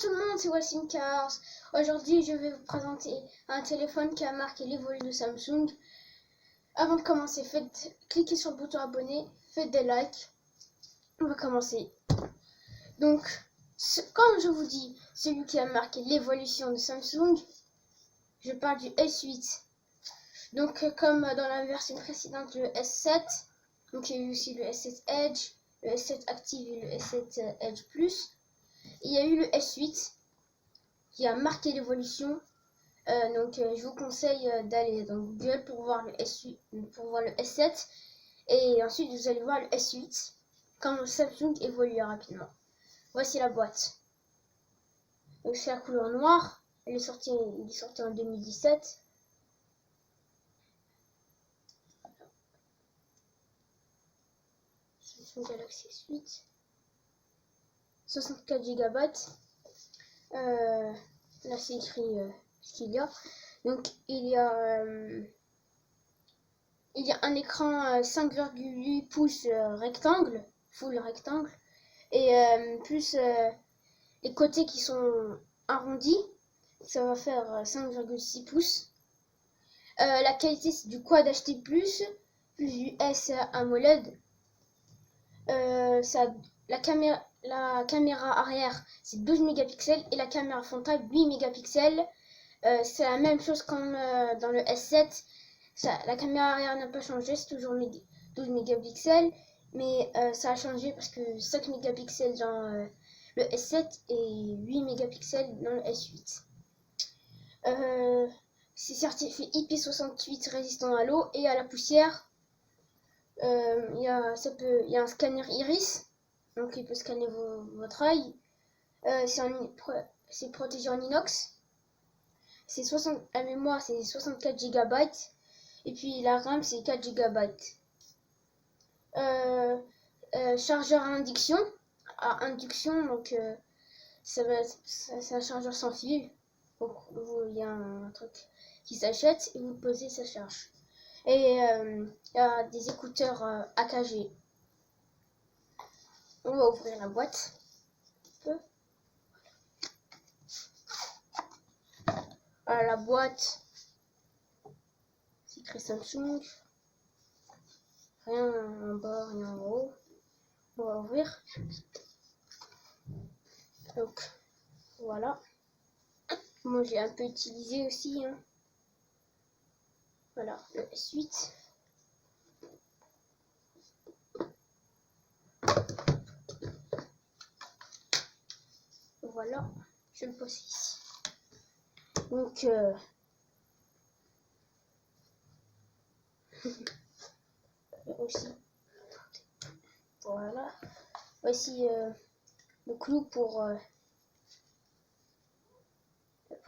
tout le monde, c'est Wassim Cars. Aujourd'hui, je vais vous présenter un téléphone qui a marqué l'évolution de Samsung. Avant de commencer, cliquez sur le bouton abonner, faites des likes. On va commencer. Donc, comme je vous dis, celui qui a marqué l'évolution de Samsung, je parle du S8. Donc, comme dans la version précédente, le S7, donc il y a eu aussi le S7 Edge, le S7 Active et le S7 Edge Plus. Il y a eu le S8 qui a marqué l'évolution. Je vous conseille d'aller dans Google pour voir le S8, pour voir le S7, et ensuite vous allez voir le S8 quand Samsung évolue rapidement. Voici la boîte. Donc c'est la couleur noire. Il est sorti en 2017. Samsung Galaxy S8. 64 Go. Là c'est écrit ce qu'il y a. Donc il y a un écran 5,8 pouces rectangle, full rectangle, et plus les côtés qui sont arrondis, ça va faire 5,6 pouces. La qualité c'est du Quad HD+, plus du S AMOLED. La caméra arrière c'est 12 mégapixels et la caméra frontale 8 mégapixels. C'est la même chose comme dans le S7. La caméra arrière n'a pas changé, c'est toujours 12 mégapixels, mais ça a changé parce que 5 mégapixels dans le S7 et 8 mégapixels dans le S8. C'est certifié IP68 résistant à l'eau et à la poussière. Il y a un scanner iris, donc il peut scanner votre œil. C'est protégé en inox. La mémoire c'est 64 Go. Et puis la RAM c'est 4 Go. Chargeur à induction, donc c'est un chargeur sans fil. Donc il y a un truc qui s'achète et vous posez, ça charge. Et il y a des écouteurs AKG. On va ouvrir la boîte. Voilà la boîte. C'est écrit Samsung. Rien en bas, rien en haut. On va ouvrir. Donc voilà. Moi j'ai un peu utilisé aussi. Voilà le S8. Voilà, je le pose ici. Donc aussi voilà. Voici le clou pour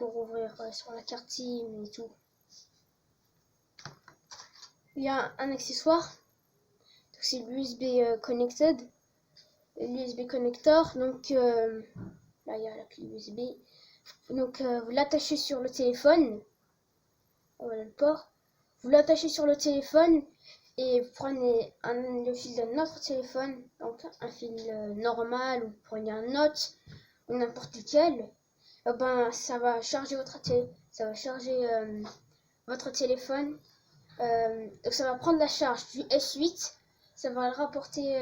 ouvrir sur la carte SIM et tout. Il y a un accessoire, c'est l'USB connected, l'USB connector. Donc là il y a la clé USB. Donc vous l'attachez sur le téléphone. Voilà le port. Vous l'attachez sur le téléphone et vous prenez le fil d'un autre téléphone, donc un fil normal, ou vous prenez un autre ou n'importe lequel. Ça va charger votre téléphone. Donc ça va prendre la charge du S8, ça va le rapporter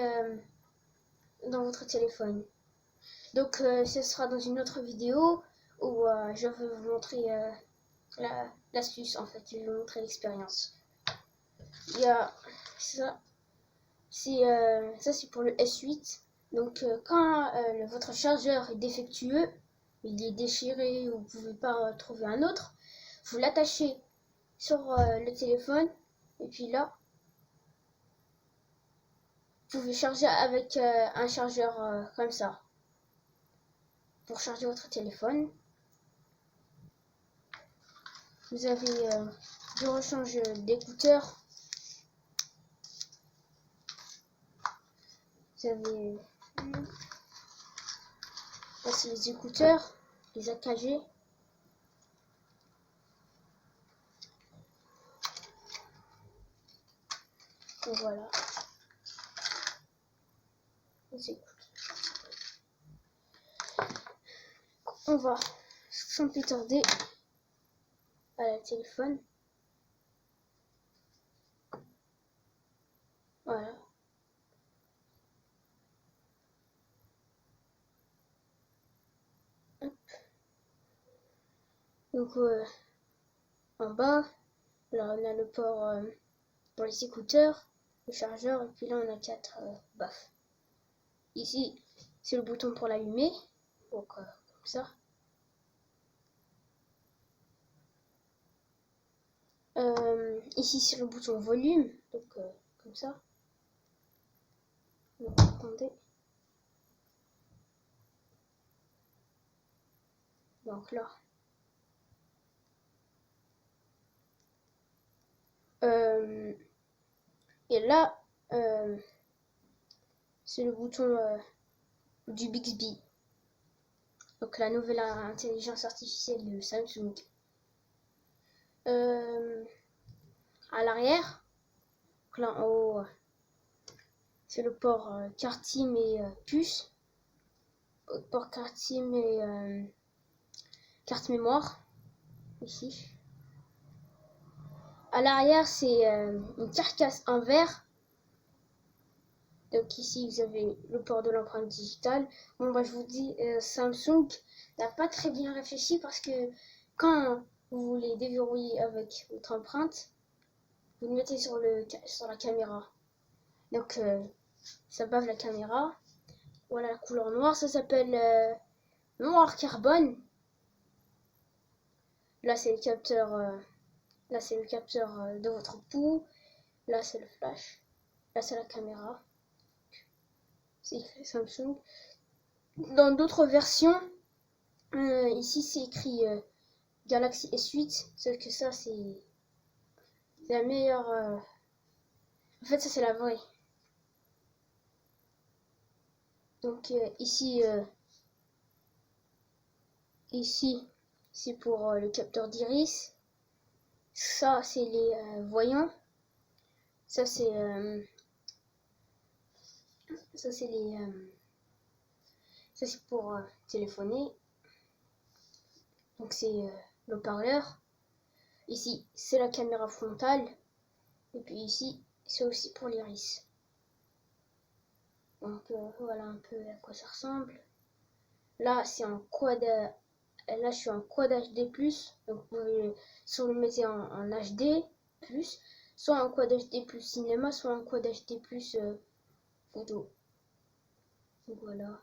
dans votre téléphone. Donc ce sera dans une autre vidéo où je vais vous montrer l'astuce, en fait, je vais vous montrer l'expérience. Il y a ça, c'est pour le S8. Donc quand votre chargeur est défectueux, il est déchiré ou vous ne pouvez pas trouver un autre, vous l'attachez sur le téléphone et puis là vous pouvez charger avec un chargeur comme ça pour charger votre téléphone. Vous avez deux rechanges d'écouteurs. Vous avez là c'est les écouteurs, les AKG. Donc voilà. on va sans plus tarder à la téléphone. Voilà. Hop. Donc en bas, là on a le port pour les écouteurs, le chargeur, et puis là on a 4 baffes. Ici c'est le bouton pour l'allumer, donc comme ça. Ici c'est le bouton volume, donc comme ça. Donc, attendez. Donc là. Et là, c'est le bouton du Bixby. Donc la nouvelle intelligence artificielle de Samsung. À l'arrière, là en haut, c'est le port carte SIM et puce. Port carte SIM et carte mémoire. Ici. À l'arrière, c'est une carcasse en verre. Donc ici, vous avez le port de l'empreinte digitale. Bon, bah, je vous dis, Samsung n'a pas très bien réfléchi parce que quand vous voulez déverrouiller avec votre empreinte, vous le mettez sur la caméra. Donc, ça bave la caméra. Voilà la couleur noire, ça s'appelle noir carbone. Là, c'est le capteur, de votre pouls. Là, c'est le flash. Là, c'est la caméra. C'est écrit Samsung. Dans d'autres versions, ici c'est écrit Galaxy S8, sauf que ça c'est la meilleure. En fait, ça c'est la vraie. Donc ici c'est pour le capteur d'iris. Ça c'est les voyants. Ça c'est les ça c'est pour téléphoner. Donc c'est l'haut-parleur. Ici c'est la caméra frontale. Et puis ici c'est aussi pour l'iris. Donc voilà un peu à quoi ça ressemble. Là c'est en quad. Là je suis en quad HD+. Donc vous pouvez soit le mettez en HD+, soit en quad HD+ cinéma, soit en quad HD+ photo. Donc voilà.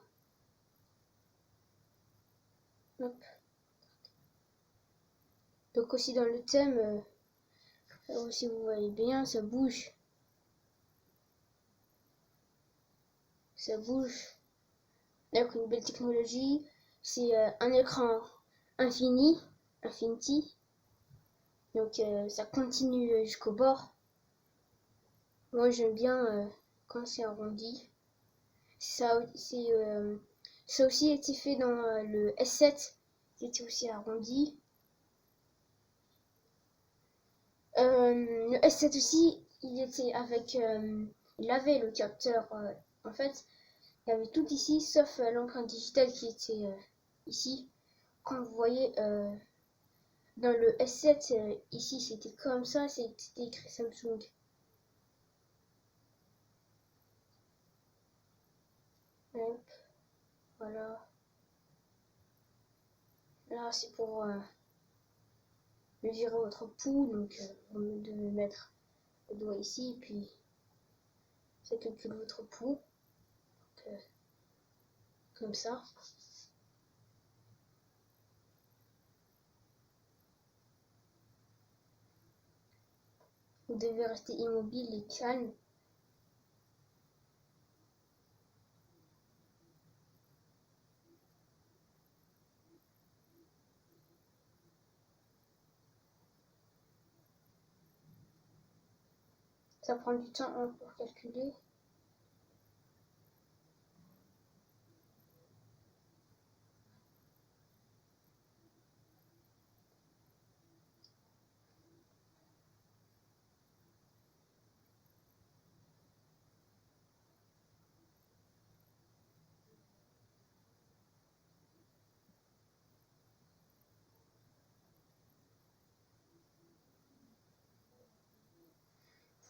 Hop. Donc aussi dans le thème, si vous voyez bien, ça bouge. Ça bouge. Donc une belle technologie. C'est un écran infinity. Donc ça continue jusqu'au bord. Moi j'aime bien quand c'est arrondi. Ça aussi été fait dans le S7, qui était aussi arrondi. Le S7 aussi, il était avec, il avait le capteur. En fait, il y avait tout ici, sauf l'empreinte digitale qui était ici. Quand vous voyez dans le S7, ici c'était comme ça, c'était écrit Samsung. Hop, voilà. Là c'est pour mesurer votre pouls, donc vous devez mettre le doigt ici, puis ça calcule votre pouls. Donc, comme ça. Vous devez rester immobile et calme. Ça prend du temps pour calculer.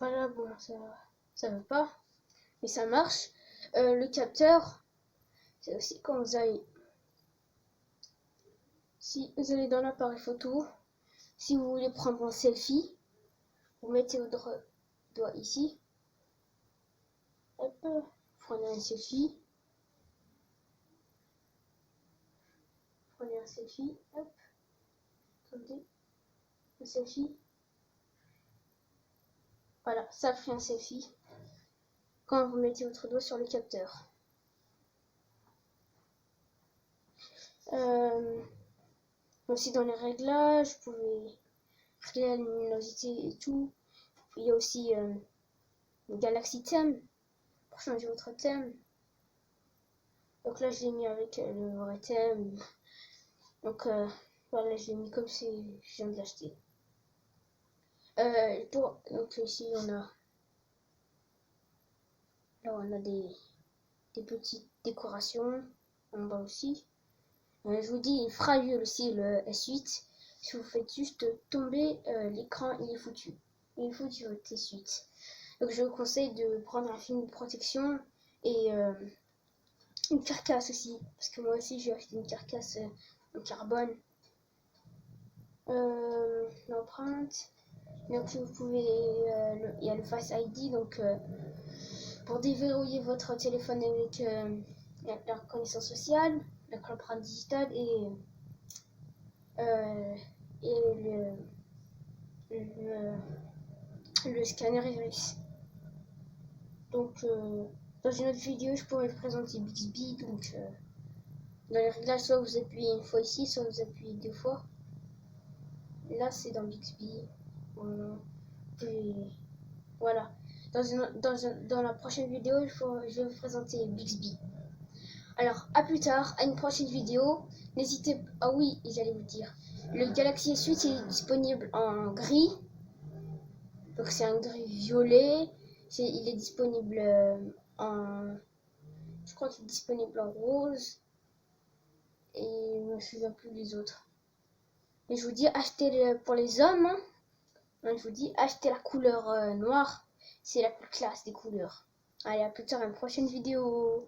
Voilà, bon, ça veut pas, mais ça marche. Le capteur, c'est aussi quand vous allez, si vous allez dans l'appareil photo, si vous voulez prendre un selfie, vous mettez votre doigt ici, hop, vous prenez un selfie, hop, attendez, un selfie, voilà, ça fait un selfie quand vous mettez votre doigt sur le capteur. Aussi dans les réglages, vous pouvez régler la luminosité et tout. Il y a aussi le Galaxy Theme pour changer votre thème. Donc là je l'ai mis avec le vrai thème. Donc voilà, je l'ai mis comme si je viens de l'acheter. Donc ici on a des petites décorations en bas aussi. Je vous dis, il fera mieux aussi le S8. Si vous faites juste tomber l'écran, il est foutu. Il est foutu votre S8. Donc je vous conseille de prendre un film de protection et une carcasse aussi. Parce que moi aussi j'ai acheté une carcasse en carbone. L'empreinte. Donc vous pouvez, il y a le Face ID, donc pour déverrouiller votre téléphone avec la reconnaissance faciale, l'empreinte digitale et le scanner iris. Donc dans une autre vidéo je pourrais vous présenter Bixby. Donc dans les réglages, soit vous appuyez une fois ici, soit vous appuyez deux fois. Là c'est dans Bixby. Voilà. Dans la prochaine vidéo, je vais vous présenter Bixby. Alors, à plus tard, à une prochaine vidéo. N'hésitez... Ah oui, j'allais vous dire. Le Galaxy S8 est disponible en gris. Donc c'est un gris violet. Il est disponible en... Je crois qu'il est disponible en rose. Et je ne me souviens plus des autres. Mais je vous dis, achetez pour les hommes. Hein. Je vous dis, achetez la couleur noire. C'est la plus classe des couleurs. Allez, à plus tard, à une prochaine vidéo.